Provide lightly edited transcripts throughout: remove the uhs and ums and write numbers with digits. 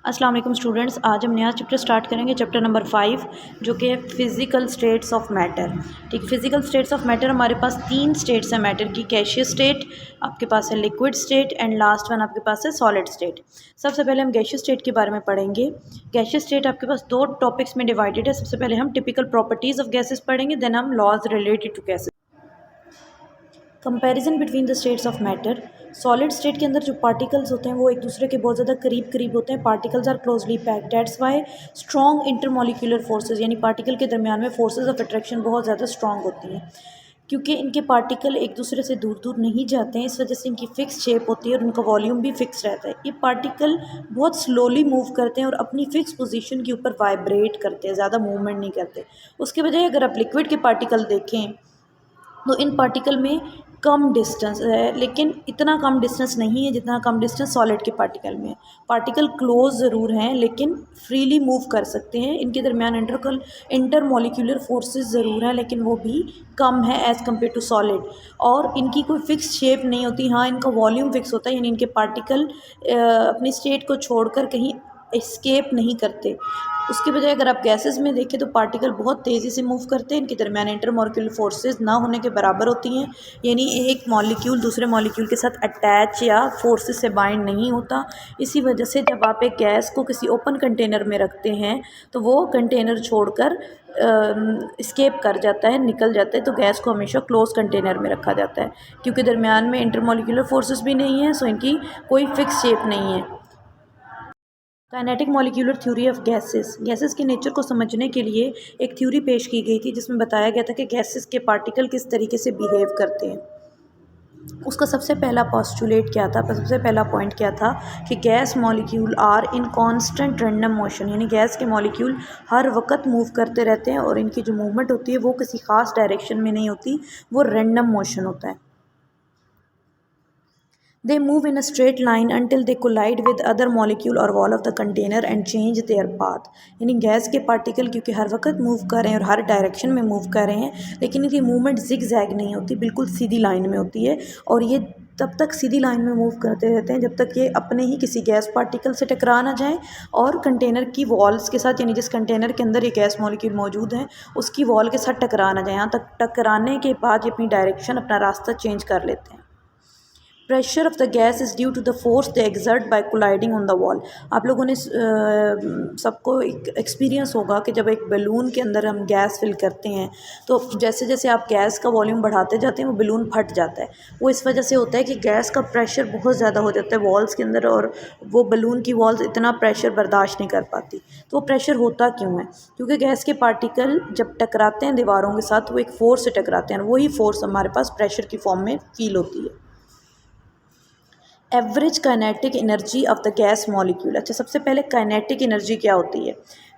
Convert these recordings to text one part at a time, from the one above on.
अस्सलाम वालेकुम स्टूडेंट्स, आज हम नया चैप्टर स्टार्ट करेंगे, चैप्टर नंबर 5 जो कि है फिज़िकल स्टेट्स ऑफ मैटर। ठीक, फिज़िकल स्टेट्स ऑफ मैटर हमारे पास 3 स्टेट्स हैं मैटर की, गैसियस स्टेट, आपके पास है liquid state and last one आपके पास है सॉलिड स्टेट। सबसे पहले हम गैसियस स्टेट के बारे में पढ़ेंगे। गैसियस स्टेट आपके पास 2 टॉपिक्स में डिवाइडेड है। सबसे पहले हम टिपिकल प्रॉपर्टीज़ ऑफ गैसेस पढ़ेंगे, देन हम laws related to gases. Comparison between the states of matter. Solid state के अंदर जो पार्टिकल्स होते हैं वो एक दूसरे के बहुत ज़्यादा करीब करीब होते हैं। Particles are closely packed, that's why strong intermolecular forces, यानी पार्टिकल के दरमियान में फोर्सेस ऑफ अट्रैक्शन बहुत ज़्यादा स्ट्रॉन्ग होती हैं। क्योंकि इनके पार्टिकल एक दूसरे से दूर दूर नहीं जाते हैं, इस वजह से इनकी फ़िक्स शेप होती है और उनका वॉल्यूम भी फ़िक्स रहता है। ये पार्टिकल बहुत स्लोली मूव करते हैं और अपनी फ़िक्स पोजीशन के ऊपर वाइब्रेट करते हैं, ज़्यादा मूवमेंट नहीं करते। उसके बजाय अगर आप लिक्विड के पार्टिकल देखें तो इन पार्टिकल में कम डिस्टेंस है, लेकिन इतना कम डिस्टेंस नहीं है जितना कम डिस्टेंस सॉलिड के पार्टिकल में है। पार्टिकल क्लोज ज़रूर हैं लेकिन फ्रीली मूव कर सकते हैं। इनके दरमियान इंटरमोलिकुलर फोर्सेस ज़रूर हैं, लेकिन वो भी कम है एज़ कम्पेयर टू सॉलिड। और इनकी कोई फिक्स शेप नहीं होती। हाँ, इनका वॉल्यूम फिक्स होता है, यानी इनके पार्टिकल अपनी स्टेट को छोड़कर कहीं एस्केप नहीं करते। उसके बजाय अगर आप गैसेस में देखें तो पार्टिकल बहुत तेज़ी से मूव करते हैं। इनके दरमियान इंटरमोलिकुलर फोर्सेस ना होने के बराबर होती हैं, यानी एक मॉलिक्यूल दूसरे मॉलिक्यूल के साथ अटैच या फोर्सेस से बाइंड नहीं होता। इसी वजह से जब आप एक गैस को किसी ओपन कंटेनर में रखते हैं तो वो कंटेनर छोड़कर स्केप कर जाता है, निकल जाता है। तो गैस को हमेशा क्लोज कंटेनर में रखा जाता है क्योंकि दरमियान में इंटरमोलिकुलर फोर्सेस भी नहीं है, सो इनकी कोई फिक्स शेप नहीं है। Kinetic molecular theory of gases. Gases के नेचर को समझने के लिए एक थ्योरी पेश की गई थी जिसमें बताया गया था कि गैसेस के पार्टिकल किस तरीके से बिहेव करते हैं। उसका सबसे पहला पोस्टुलेट क्या था, सबसे पहला पॉइंट क्या था कि gas molecule are in constant random motion, यानी गैस के मॉलिक्यूल हर वक्त मूव करते रहते हैं और इनकी जो मूवमेंट होती है वो किसी खास डायरेक्शन में नहीं होती, वो रैंडम मोशन होता है। They move in a straight line until they collide with other molecule or wall of the container and change their path। यानी गैस के पार्टिकल क्योंकि हर वक्त मूव कर रहे हैं और हर डायरेक्शन में मूव कर रहे हैं, लेकिन इनकी मूवमेंट जिग जैग नहीं होती, बिल्कुल सीधी लाइन में होती है। और ये तब तक सीधी लाइन में मूव करते रहते हैं जब तक ये अपने ही किसी गैस पार्टिकल से टकरा ना जाएं और कंटेनर की वॉल्स के साथ, यानी जिस कंटेनर के अंदर ये गैस मॉलिक्यूल मौजूद हैं उसकी वॉल के साथ टकरा ना जाए। यहाँ तक टकराने के बाद ये अपनी डायरेक्शन, अपना रास्ता चेंज कर लेते हैं। Pressure of the gas is due to the force they exert by colliding on the wall. आप लोगों ने सबको एक एक्सपीरियंस होगा कि जब एक बलून के अंदर हम गैस फिल करते हैं तो जैसे जैसे आप गैस का वॉल्यूम बढ़ाते जाते हैं वो बलून फट जाता है। वो इस वजह से होता है कि गैस का प्रेशर बहुत ज़्यादा हो जाता है वॉल्स के अंदर और वो बलून की वॉल्स इतना प्रेशर बर्दाश्त नहीं कर पाती। तो वो प्रेशर होता क्यों है? क्योंकि गैस के पार्टिकल जब टकराते हैं दीवारों के साथ वो एक फ़ोर्स से टकराते हैं, वही फ़ोर्स हमारे पास प्रेशर की फॉर्म में फील होती है। Average kinetic energy of the gas molecule. अच्छा, सबसे पहले काइनेटिक एनर्जी क्या होती है?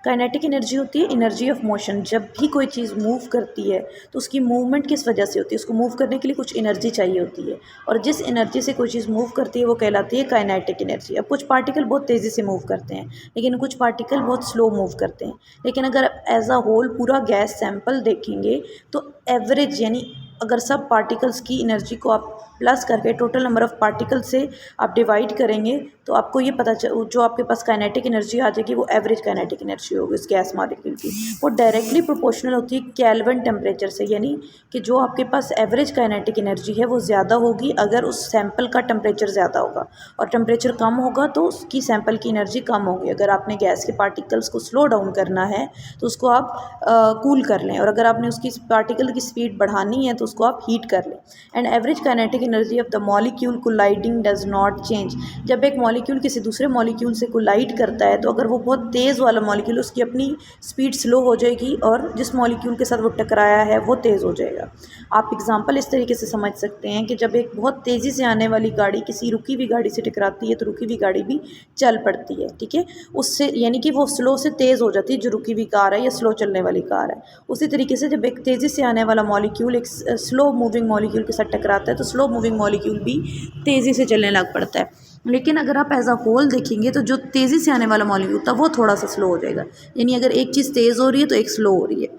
काइनेटिक एनर्जी होती है एनर्जी ऑफ मोशन। जब भी कोई चीज़ मूव करती है तो उसकी मूवमेंट किस वजह से होती है? उसको मूव करने के लिए कुछ एनर्जी चाहिए होती है, और जिस एनर्जी से कोई चीज़ मूव करती है वो कहलाती है काइनेटिक एनर्जी। अब कुछ पार्टिकल बहुत तेज़ी से मूव करते हैं लेकिन कुछ पार्टिकल बहुत स्लो मूव करते हैं। लेकिन अगर एज अ होल पूरा गैस सैंपल देखेंगे तो एवरेज, यानी अगर सब पार्टिकल्स की एनर्जी को आप प्लस करके टोटल नंबर ऑफ़ पार्टिकल से आप डिवाइड करेंगे तो आपको ये पता जो आपके पास काइनेटिक एनर्जी आ जाएगी वो एवरेज काइनेटिक एनर्जी होगी इस गैस मॉलिक्यूल की। वो डायरेक्टली प्रोपोर्शनल होती है केल्विन टेम्परेचर से, यानी कि जो आपके पास एवरेज काइनेटिक एनर्जी है वो ज़्यादा होगी अगर उस सैंपल का टेम्परेचर ज़्यादा होगा, और टेम्परेचर कम होगा तो उसकी सैंपल की एनर्जी कम होगी। अगर आपने गैस के पार्टिकल्स को स्लो डाउन करना है तो उसको आप कूल कर लें, और अगर आपने उसकी पार्टिकल की स्पीड बढ़ानी है तो उसको आप हीट कर लें। And average kinetic energy of the molecule colliding does not change. जब एक मॉलिक्यूल किसी दूसरे मॉलिक्यूल से कोलाइड करता है तो अगर वो बहुत तेज़ वाला मॉलिक्यूल, उसकी अपनी स्पीड स्लो हो जाएगी और जिस मॉलिक्यूल के साथ वो टकराया है वो तेज़ हो जाएगा। आप एग्जांपल इस तरीके से समझ सकते हैं कि जब एक बहुत तेज़ी से आने वाली गाड़ी किसी रुकी हुई गाड़ी से टकराती है तो रुकी हुई गाड़ी भी चल पड़ती है, ठीक है, उससे, यानी कि वो स्लो से तेज़ हो जाती है जो रुकी हुई कार है या स्लो चलने वाली कार है। उसी तरीके से जब एक तेज़ी से आने वाला मॉलिक्यूल एक स्लो मूविंग मॉलिक्यूल के साथ टकराता है तो स्लो मूविंग मॉलिक्यूल भी तेज़ी से चलने लग पड़ता है। लेकिन अगर आप एज अ होल देखेंगे तो जो तेज़ी से आने वाला मॉलिक्यूल था वो थोड़ा सा स्लो हो जाएगा, यानी अगर एक चीज़ तेज़ हो रही है तो एक स्लो हो रही है।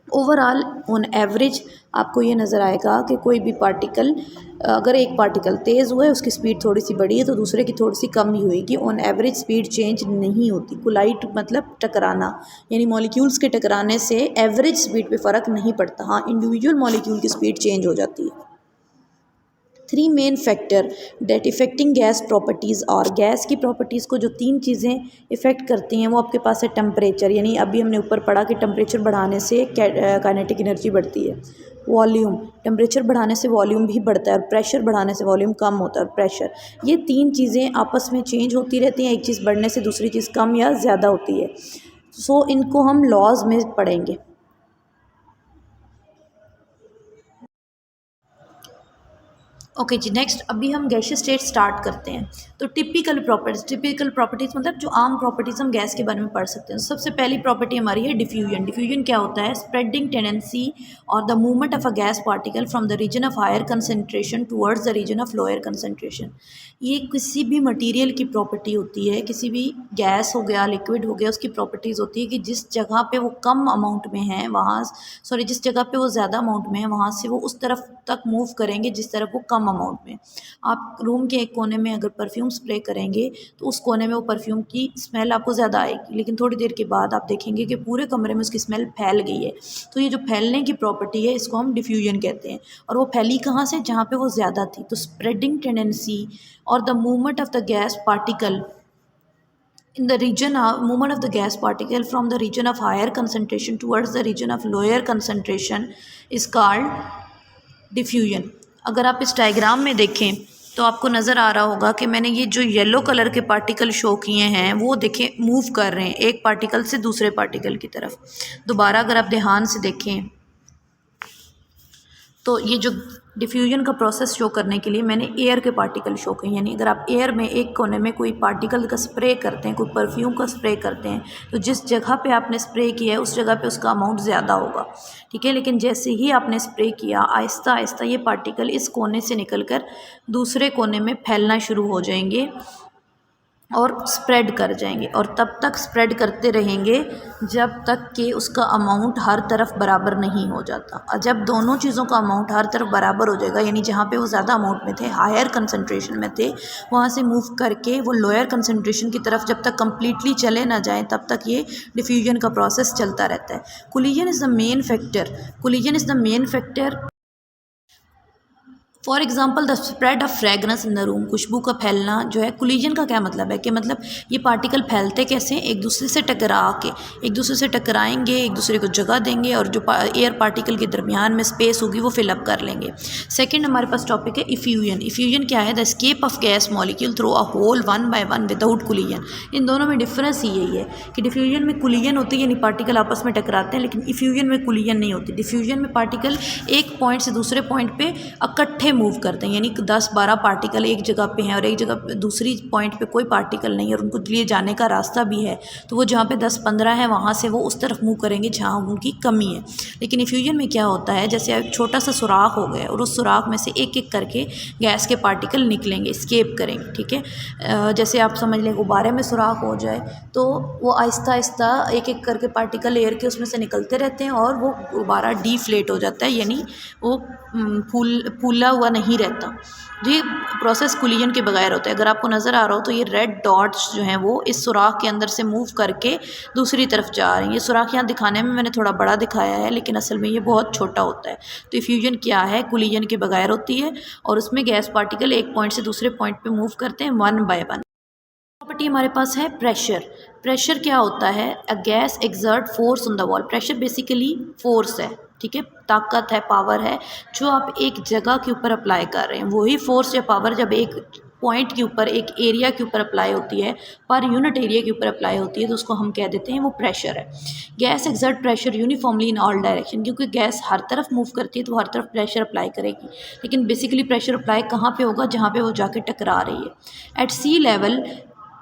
ओवरऑल ऑन एवरेज आपको ये नज़र आएगा कि कोई भी पार्टिकल, अगर एक पार्टिकल तेज़ हुआ है, उसकी स्पीड थोड़ी सी बढ़ी है, तो दूसरे की थोड़ी सी कम ही होएगी। ऑन एवरेज स्पीड चेंज नहीं होती। कोलाइड मतलब टकराना, यानी मॉलिक्यूल्स के टकराने से एवरेज स्पीड पे फ़र्क नहीं पड़ता। हाँ, इंडिविजुअल मॉलिक्यूल की स्पीड चेंज हो जाती है। 3 main factor that affecting gas properties, और गैस की प्रॉपर्टीज़ को जो 3 चीज़ें इफ़ेक्ट करती हैं वो आपके पास है टेम्परेचर, यानी अभी हमने ऊपर पढ़ा कि टेम्परेचर बढ़ाने से काइनेटिक एनर्जी बढ़ती है। वॉल्यूम, टेम्परेचर बढ़ाने से वॉल्यूम भी बढ़ता है, और प्रेशर बढ़ाने से वॉल्यूम कम होता है। और प्रेशर, ये 3 चीज़ें आपस में चेंज होती रहती हैं, एक चीज़ बढ़ने से दूसरी चीज़ कम या ज़्यादा होती है। सो इनको हम लॉज में पढ़ेंगे। ओके जी, नेक्स्ट अभी हम गैसियस स्टेट स्टार्ट करते हैं। तो टिपिकल प्रॉपर्टीज़ मतलब जो आम प्रॉपर्टीज़ हम गैस के बारे में पढ़ सकते हैं। सबसे पहली प्रॉपर्टी हमारी है डिफ्यूजन। डिफ्यूजन क्या होता है? स्प्रेडिंग टेंडेंसी और the movement of a gas particle from the region of higher concentration towards the region of lower concentration. ये किसी भी मटीरियल की प्रॉपर्टी होती है, किसी भी गैस हो गया, लिक्विड हो गया, उसकी प्रॉपर्टीज़ होती है कि जिस जगह पे वो कम अमाउंट में है वहाँ, सॉरी, जिस जगह पे वो ज़्यादा अमाउंट में है वहाँ से वो उस तरफ तक मूव करेंगे जिस तरफ वो कम अमाउंट में। आप रूम के एक कोने में अगर परफ्यूम स्प्रे करेंगे तो उस कोने में वो परफ्यूम की स्मेल आपको ज़्यादा आएगी, लेकिन थोड़ी देर के बाद आप देखेंगे कि पूरे कमरे में उसकी स्मेल फैल गई है। तो ये जो फैलने की प्रॉपर्टी है इसको हम डिफ्यूजन कहते हैं। और वो फैली कहाँ से? जहाँ पे वो ज़्यादा थी। तो स्प्रेडिंग टेंडेंसी और the movement of the gas particle in the region of movement of the gas particle from the region of higher concentration towards the region of lower concentration is called diffusion। अगर आप इस diagram में देखें तो आपको नज़र आ रहा होगा कि मैंने ये जो येलो कलर के पार्टिकल शो किए हैं वो देखें मूव कर रहे हैं एक पार्टिकल से दूसरे पार्टिकल की तरफ। दोबारा अगर आप ध्यान से देखें तो ये जो डिफ्यूजन का प्रोसेस शो करने के लिए मैंने एयर के पार्टिकल शो किए, यानी अगर आप एयर में एक कोने में कोई पार्टिकल का स्प्रे करते हैं, कोई परफ्यूम का स्प्रे करते हैं, तो जिस जगह पे आपने स्प्रे किया है उस जगह पे उसका अमाउंट ज़्यादा होगा, ठीक है। लेकिन जैसे ही आपने स्प्रे किया आहिस्ता आहिस्ता ये पार्टिकल इस कोने से निकलकर दूसरे कोने में फैलना शुरू हो जाएंगे और स्प्रेड कर जाएंगे, और तब तक स्प्रेड करते रहेंगे जब तक कि उसका अमाउंट हर तरफ बराबर नहीं हो जाता। और जब दोनों चीज़ों का अमाउंट हर तरफ बराबर हो जाएगा, यानी जहाँ पे वो ज़्यादा अमाउंट में थे, हायर कंसंट्रेशन में थे, वहाँ से मूव करके वो लोअर कंसंट्रेशन की तरफ जब तक कम्प्लीटली चले ना जाएँ तब तक ये डिफ्यूजन का प्रोसेस चलता रहता है। Collision is the main factor, collision is the main factor for example the spread of fragrance in the room. खुशबू का फैलना जो है, कोलिजन का क्या मतलब है कि मतलब ये पार्टिकल फैलते कैसे? एक दूसरे से टकरा के, एक दूसरे से टकराएंगे, एक दूसरे को जगह देंगे और जो एयर पार्टिकल के दरमियान में स्पेस होगी वो फिलअप कर लेंगे। सेकेंड हमारे पास टॉपिक है इफ्यूजन। इफ्यूजन क्या है? The escape of gas molecule through a hole one by one without collision. इन दोनों में डिफरेंस ही यही है कि डिफ्यूजन में कोलिजन होती है, यानी पार्टिकल आपस में टकराते हैं, लेकिन इफ्यूजन में कोलिजन नहीं होती। डिफ्यूजन में पार्टिकल एक पॉइंट से दूसरे पॉइंट पे इकट्ठे मूव करते हैं, यानी 10-12 पार्टिकल एक जगह पे हैं और एक जगह दूसरी पॉइंट पे कोई पार्टिकल नहीं है और उनको लिए जाने का रास्ता भी है, तो वो जहाँ पे 10-15 है वहाँ से वो उस तरफ मूव करेंगे जहाँ उनकी कमी है। लेकिन इफ्यूजन में क्या होता है, जैसे एक छोटा सा सुराख हो गया और उस सुराख में से एक एक करके गैस के पार्टिकल निकलेंगे, स्केप करेंगे, ठीक है। जैसे आप समझ लें गुब्बारे में सुराख हो जाए तो वो आहिस्ता आहिस्ता एक एक करके पार्टिकल एयर के उसमें से निकलते रहते हैं और वो गुब्बारा डीफ्लेट हो जाता है, यानी वो फूला हुआ नहीं रहता। ये प्रोसेस कोलिजन के बगैर होता है। अगर आपको नज़र आ रहा हो तो ये रेड डॉट्स जो हैं वो इस सुराख के अंदर से मूव करके दूसरी तरफ जा रही हैं। ये सुराख यहाँ दिखाने में मैंने थोड़ा बड़ा दिखाया है, लेकिन असल में ये बहुत छोटा होता है। तो इफ्यूजन क्या है? कोलिजन के बगैर होती है और उसमें गैस पार्टिकल एक पॉइंट से दूसरे पॉइंट पर मूव करते हैं वन बाय वन। प्रॉपर्टी हमारे पास है प्रेशर। प्रेशर क्या होता है? A gas exert force on the wall. Pressure basically force है, ठीक है, ताकत है, पावर है जो आप एक जगह के ऊपर अप्लाई कर रहे हैं। वही फोर्स या पावर जब एक पॉइंट के ऊपर, एक एरिया के ऊपर अप्लाई होती है, पर यूनिट एरिया के ऊपर अप्लाई होती है, तो उसको हम कह देते हैं वो प्रेशर है। Gas exert pressure uniformly in all direction, क्योंकि गैस हर तरफ मूव करती है तो हर तरफ प्रेशर अप्लाई करेगी, लेकिन बेसिकली प्रेशर अप्लाई कहाँ पे होगा? जहाँ पे वो जाके टकरा रही है। At sea level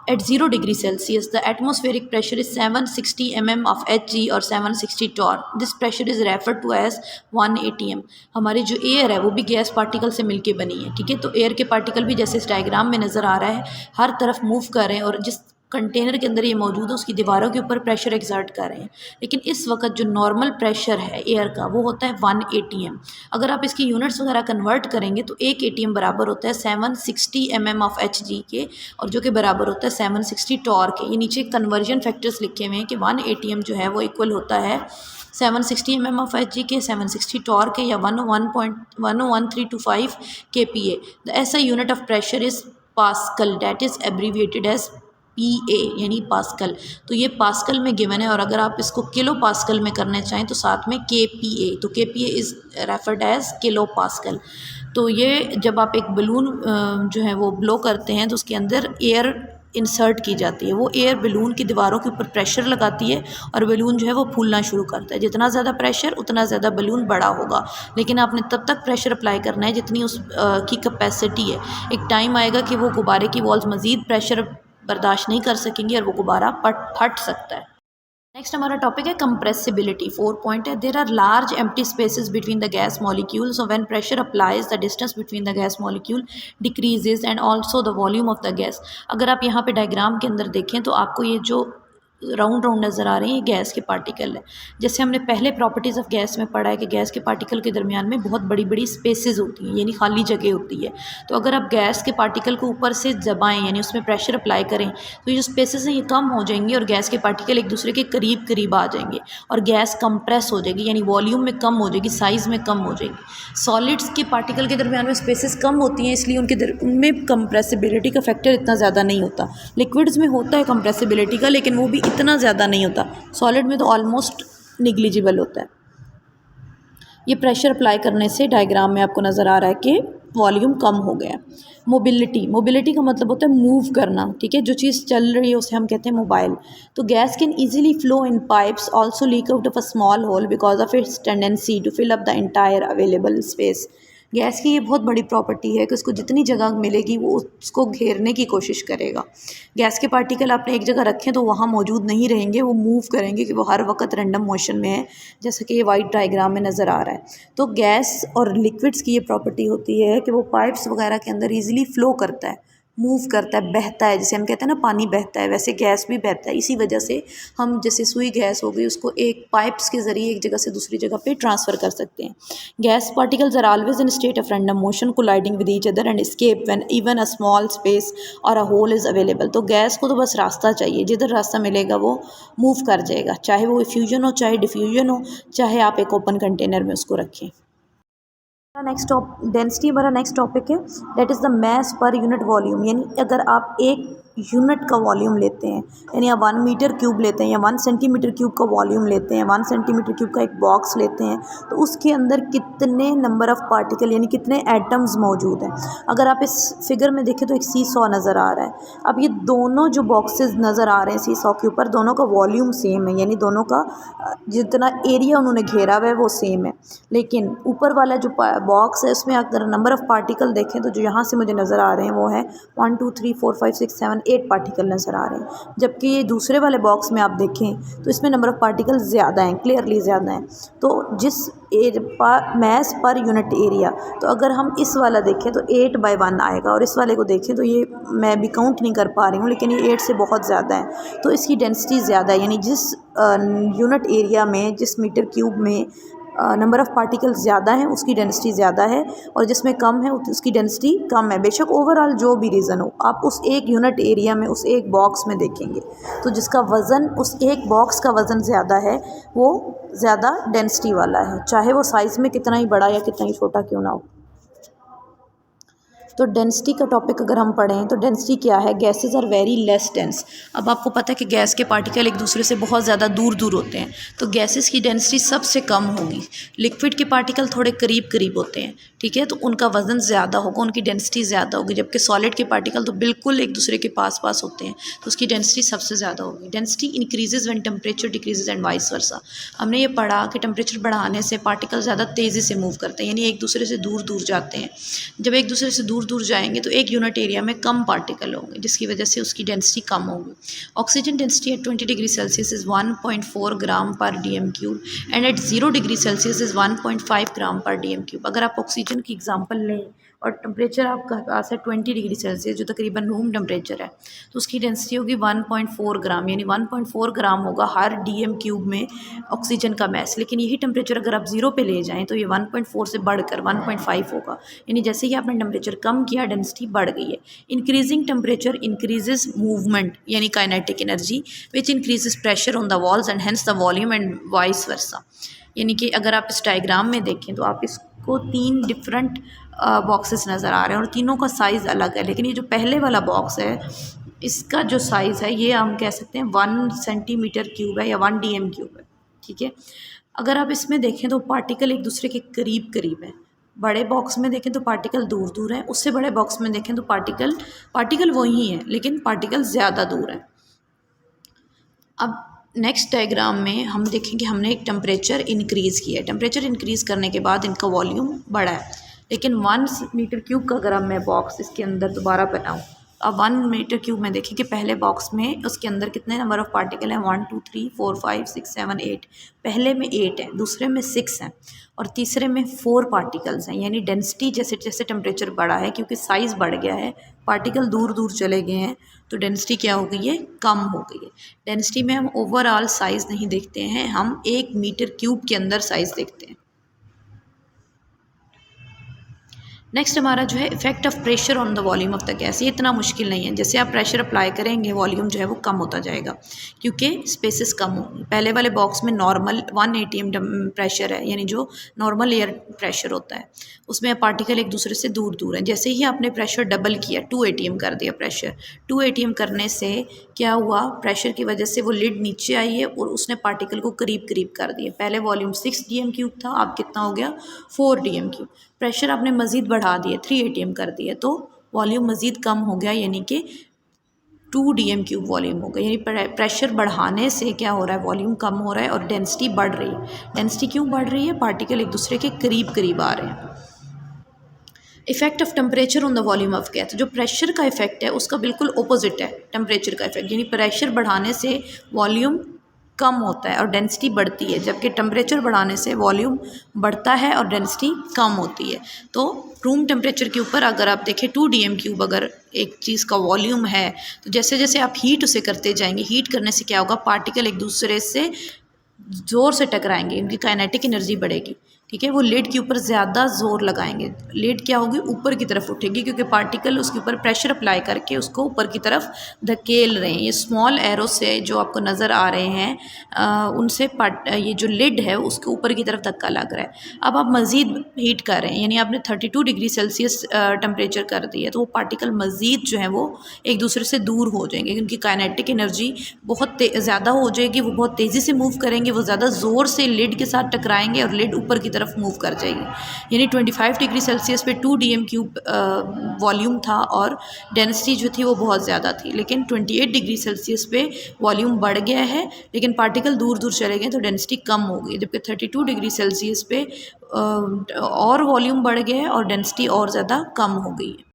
at 0 degree Celsius, the atmospheric pressure is 760 mm of Hg or 760 torr. This pressure is referred to as 1 atm। हमारी जो एयर है वो भी गैस पार्टिकल से मिलके बनी है, ठीक है। तो एयर के पार्टिकल भी जैसे इस डायग्राम में नज़र आ रहा है हर तरफ मूव कर रहे हैं और जिस कंटेनर के अंदर ये मौजूद है, उसकी दीवारों के ऊपर प्रेशर एक्सर्ट कर रहे हैं। लेकिन इस वक्त जो नॉर्मल प्रेशर है एयर का वो होता है 1 ATM। अगर आप इसकी यूनिट्स वगैरह कन्वर्ट करेंगे तो 1 ATM बराबर होता है 760 mm ऑफ Hg के, और जो कि बराबर होता है 760 टॉर्क के। ये नीचे कन्वर्जन फैक्टर्स लिखे हुए हैं कि 1 ATM जो है वो इक्वल होता है 760 mm ऑफ Hg के, 760 टॉर्क के, या 101.11325 kPa। The SI unit of pressure is pascal, that is abbreviated as PA यानी पास्कल। तो ये पास्कल में गिवन है, और अगर आप इसको किलो पास्कल में करना चाहें तो साथ में KPa, तो KPa is referred as kilopascal. तो ये जब आप एक बलून जो है वो ब्लो करते हैं तो उसके अंदर एयर इंसर्ट की जाती है। वो एयर बलून की दीवारों के ऊपर प्रेशर लगाती है और बलून जो है वो फूलना शुरू करता है। जितना ज़्यादा प्रेशर उतना ज़्यादा बलून बड़ा होगा, लेकिन आपने तब तक प्रेशर अप्लाई करना है जितनी उस की कैपेसिटी है। एक टाइम आएगा कि वो गुब्बारे की वॉल्स मज़ीद प्रेशर बर्दाश्त नहीं कर सकेंगी और वो गुब्बारा फट सकता है। नेक्स्ट हमारा टॉपिक है कंप्रेसिबिलिटी। 4 पॉइंट है, there are large empty spaces between the gas molecule, so when pressure applies the distance between the gas molecule decreases and also the volume of the gas. अगर आप यहाँ पे diagram के अंदर देखें तो आपको ये जो राउंड राउंड नज़र आ रहे हैं ये गैस के पार्टिकल है। जैसे हमने पहले प्रॉपर्टीज़ ऑफ गैस में पढ़ा है कि गैस के पार्टिकल के दरमियान में बहुत बड़ी बड़ी स्पेसेस होती हैं, यानी खाली जगह होती है। तो अगर आप गैस के पार्टिकल को ऊपर से दबाएं यानी उसमें प्रेशर अप्लाई करें तो ये जो स्पेसेस हैं ये कम हो जाएंगी और गैस के पार्टिकल एक दूसरे के करीब करीब आ जाएंगे और गैस कंप्रेस हो जाएगी, यानी वॉल्यूम में कम हो जाएगी, साइज़ में कम हो जाएगी। सॉलिड्स के पार्टिकल के दरमियान में स्पेसेस कम होती हैं, इसलिए उनमें कंप्रेसिबिलिटी का फैक्टर इतना ज़्यादा नहीं होता। लिक्विड्स में होता है कंप्रेसिबिलिटी का, लेकिन वो भी इतना ज़्यादा नहीं होता। सॉलिड में तो ऑलमोस्ट निग्लिजिबल होता है। ये प्रेशर अप्लाई करने से डायग्राम में आपको नज़र आ रहा है कि वॉल्यूम कम हो गया। मोबिलिटी का मतलब होता है मूव करना, ठीक है। जो चीज़ चल रही है उसे हम कहते हैं मोबाइल। तो gas can easily flow in pipes also leak out of a small hole because of its tendency to fill up the entire available space. Gas की ये बहुत बड़ी प्रॉपर्टी है कि उसको जितनी जगह मिलेगी वो उसको घेरने की कोशिश करेगा। गैस के पार्टिकल आपने एक जगह रखें तो वहाँ मौजूद नहीं रहेंगे, वो मूव करेंगे कि वो हर वक्त रैंडम मोशन में है, जैसा कि ये वाइट डायग्राम में नज़र आ रहा है। तो गैस और लिक्विड्स की ये प्रॉपर्टी होती है कि वो पाइप्स वगैरह के अंदर ईजिली फ़्लो करता है, मूव करता है, बहता है। जैसे हम कहते हैं ना पानी बहता है, वैसे गैस भी बहता है। इसी वजह से हम जैसे सुई गैस हो गई उसको एक पाइप्स के ज़रिए एक जगह से दूसरी जगह पे ट्रांसफ़र कर सकते हैं। Gas particles are always in state of random motion colliding with each other and escape when even a small space और अ होल इज़ अवेलेबल। तो गैस को तो बस रास्ता चाहिए, जिधर रास्ता मिलेगा वो मूव कर जाएगा, चाहे वो इफ्यूजन हो, चाहे डिफ्यूजन हो, चाहे आप एक ओपन कंटेनर में उसको रखें। डेंसिटी हमारा नेक्स्ट टॉपिक है, that is the mass per unit volume. यानी अगर आप एक यूनिट का वॉल्यूम लेते हैं, यानी आप 1 मीटर क्यूब लेते हैं या 1 सेंटीमीटर क्यूब का वॉल्यूम लेते हैं, 1 सेंटीमीटर क्यूब का एक बॉक्स लेते हैं, तो उसके अंदर कितने नंबर ऑफ़ पार्टिकल यानी कितने एटम्स मौजूद हैं। अगर आप इस फिगर में देखें तो एक सीसॉ नज़र आ रहा है। अब ये दोनों जो बॉक्सेस नज़र आ रहे हैं सीसॉ के ऊपर, दोनों का वॉल्यूम सेम है, यानी दोनों का जितना एरिया उन्होंने घेरा हुआ है वो सेम है। लेकिन ऊपर वाला जो बॉक्स है उसमें अगर नंबर ऑफ़ पार्टिकल देखें तो जो यहाँ से मुझे नज़र आ रहे हैं वो है 1 2 3 4 5 6 7 8 पार्टिकल नज़र आ रहे हैं। जबकि ये दूसरे वाले बॉक्स में आप देखें तो इसमें नंबर ऑफ़ पार्टिकल ज़्यादा हैं, क्लियरली ज़्यादा हैं। तो जिस मैस पर यूनिट एरिया, तो अगर हम इस वाला देखें तो 8/1 आएगा और इस वाले को देखें तो ये मैं भी काउंट नहीं कर पा रही हूँ, लेकिन ये 8 से बहुत ज़्यादा है। तो इसकी डेंसिटी ज़्यादा है, यानी जिस यूनिट एरिया में, जिस मीटर क्यूब में नंबर ऑफ़ पार्टिकल्स ज़्यादा हैं उसकी डेंसिटी ज़्यादा है, और जिसमें कम है उसकी डेंसिटी कम है। बेशक ओवरऑल जो भी रीज़न हो, आप उस एक यूनिट एरिया में उस एक बॉक्स में देखेंगे तो जिसका वज़न, उस एक बॉक्स का वज़न ज़्यादा है वो ज़्यादा डेंसिटी वाला है, चाहे वो साइज़ में कितना ही बड़ा या कितना ही छोटा क्यों ना हो। तो डेंसिटी का टॉपिक अगर हम पढ़ें तो डेंसिटी क्या है, gases are very less dense. अब आपको पता है कि गैस के पार्टिकल एक दूसरे से बहुत ज़्यादा दूर दूर होते हैं, तो गैसेस की डेंसिटी सबसे कम होगी। लिक्विड के पार्टिकल थोड़े करीब करीब होते हैं, ठीक है, तो उनका वज़न ज़्यादा होगा, उनकी डेंसिटी ज़्यादा होगी। जबकि सॉलिड के पार्टिकल तो बिल्कुल एक दूसरे के पास पास होते हैं, तो उसकी डेंसिटी सबसे ज़्यादा होगी। Density increases when temperature decreases and vice versa. हमने ये पढ़ा कि टेम्परेचर बढ़ाने से पार्टिकल ज़्यादा तेज़ी से मूव करते हैं, यानी एक दूसरे से दूर दूर जाते हैं। जब एक दूसरे से दूर दूर जाएंगे तो एक यूनिट एरिया में कम पार्टिकल होंगे, जिसकी वजह से उसकी डेंसिटी कम होगी। Oxygen density at 20 degree Celsius is 1.4 gram per dm³ and at 0 degree Celsius is 1.5 gram per dm³। अगर आप ऑक्सीजन की एग्जांपल लें और टेम्परेचर आपका पास है 20 डिग्री सेल्सियस, जो तकरीबन रूम टेम्परेचर है, तो उसकी डेंसिटी होगी 1.4 ग्राम, यानी 1.4 ग्राम होगा हर DM³ में ऑक्सीजन का मैस। लेकिन यही टेम्परेचर अगर आप 0 पे ले जाएँ तो ये 1.4 से बढ़कर 1.5 होगा, यानी जैसे ही आपने टेम्परेचर कम किया डेंसिटी बढ़ गई है। इंक्रीजिंग टेम्परेचर इंक्रीजेज मूवमेंट यानी kinetic energy, which increases pressure on the walls and hence the volume and vice versa. यानी कि अगर आप इस डायग्राम में देखें तो आप इसको 3 डिफरेंट बॉक्सेस नज़र आ रहे हैं और तीनों का साइज़ अलग है, लेकिन ये जो पहले वाला बॉक्स है इसका जो साइज़ है ये हम कह सकते हैं 1 सेंटीमीटर क्यूब है या 1 DM³ है, ठीक है। अगर आप इसमें देखें तो पार्टिकल एक दूसरे के करीब करीब है, बड़े बॉक्स में देखें तो पार्टिकल दूर दूर है, उससे बड़े बॉक्स में देखें तो पार्टिकल वही है लेकिन पार्टिकल ज़्यादा दूर है। अब नेक्स्ट डायग्राम में हम देखेंगे हमने एक टेम्परेचर इंक्रीज़ किया है, टेम्परेचर इंक्रीज़ करने के बाद इनका वॉल्यूम बढ़ा है, लेकिन 1 मीटर क्यूब का अगर अब मैं बॉक्स इसके अंदर दोबारा बनाऊँ, अब 1 मीटर क्यूब में देखिए कि पहले बॉक्स में उसके अंदर कितने नंबर ऑफ़ पार्टिकल हैं, 1 2 3 4 5 6 7 8। पहले में 8 है, दूसरे में 6 हैं और तीसरे में 4 पार्टिकल्स हैं। यानी डेंसिटी जैसे जैसे टेम्परेचर बढ़ा है, क्योंकि साइज़ बढ़ गया है, पार्टिकल दूर दूर चले गए हैं, तो डेंसिटी क्या हो गई है, कम हो गई है। डेंसिटी में हम ओवरऑल साइज़ नहीं देखते हैं, हम 1 मीटर क्यूब के अंदर साइज़ देखते हैं। नेक्स्ट हमारा जो है effect of pressure on the volume of the gas. ये इतना मुश्किल नहीं है, जैसे आप प्रेशर अप्लाई करेंगे वॉल्यूम जो है वो कम होता जाएगा क्योंकि स्पेसेस कम होंगी। पहले वाले बॉक्स में नॉर्मल 1 atm प्रेशर है, यानी जो नॉर्मल एयर प्रेशर होता है, उसमें पार्टिकल एक दूसरे से दूर दूर हैं। जैसे ही आपने प्रेशर डबल किया, 2 atm कर दिया प्रेशर, 2 atm करने से क्या हुआ, प्रेशर की वजह से वो लिड नीचे आई है और उसने पार्टिकल को करीब करीब कर दिया। पहले वॉल्यूम 6 DM³ था, अब कितना हो गया, 4 DM³। प्रेशर आपने मज़ीद बढ़ा दिए, 3 atm कर दिए, तो वॉल्यूम मज़ीद कम हो गया, यानी कि 2 DM³ वॉल्यूम हो गया। यानी प्रेशर बढ़ाने से क्या हो रहा है, वॉल्यूम कम हो रहा है और डेंसिटी बढ़ रही है। डेंसिटी क्यों बढ़ रही है, पार्टिकल एक दूसरे के करीब करीब आ रहे हैं। Effect of temperature on the volume of gas, जो प्रेशर का इफेक्ट है उसका बिल्कुल अपोजिट है टेम्परेचर का इफेक्ट, यानी प्रेशर बढ़ाने से वॉल्यूम कम होता है और डेंसिटी बढ़ती है, जबकि टेम्परेचर बढ़ाने से वॉल्यूम बढ़ता है और डेंसिटी कम होती है। तो रूम टेम्परेचर के ऊपर अगर आप देखें 2 DM³ अगर एक चीज़ का वॉल्यूम है, तो जैसे जैसे आप हीट उसे करते जाएंगे, हीट करने से क्या होगा, पार्टिकल एक दूसरे से ज़ोर से टकराएंगे, उनकी काइनेटिक एनर्जी बढ़ेगी, ठीक है। वो लिड के ऊपर ज़्यादा ज़ोर लगाएंगे, लिड क्या होगी, ऊपर की तरफ उठेगी, क्योंकि पार्टिकल उसके ऊपर प्रेशर अप्लाई करके उसको ऊपर की तरफ धकेल रहे हैं। ये स्मॉल एरो से जो आपको नज़र आ रहे हैं उनसे ये जो लिड है उसके ऊपर की तरफ धक्का लग रहा है। अब आप मज़ीद हीट कर रहे हैं, यानी आपने 32 डिग्री सेल्सियस टेम्परेचर कर दिया, तो वो पार्टिकल मज़ीद जो है वो एक दूसरे से दूर हो जाएंगे, उनकी काइनेटिक एनर्जी बहुत ज़्यादा हो जाएगी, वो बहुत तेज़ी से मूव करेंगे, वो ज़्यादा ज़ोर से लिड के साथ टकराएंगे और लिड ऊपर की तरफ मूव कर जाएगी। यानी 25 डिग्री सेल्सियस पे 2 DM³ वॉल्यूम था और डेंसिटी जो थी वो बहुत ज़्यादा थी, लेकिन 28 डिग्री सेल्सियस पे वॉल्यूम बढ़ गया है, लेकिन पार्टिकल दूर दूर चले गए तो डेंसिटी कम हो गई, जबकि 32 डिग्री सेल्सियस पे और वॉल्यूम बढ़ गया है और डेंसिटी और ज़्यादा कम हो गई है।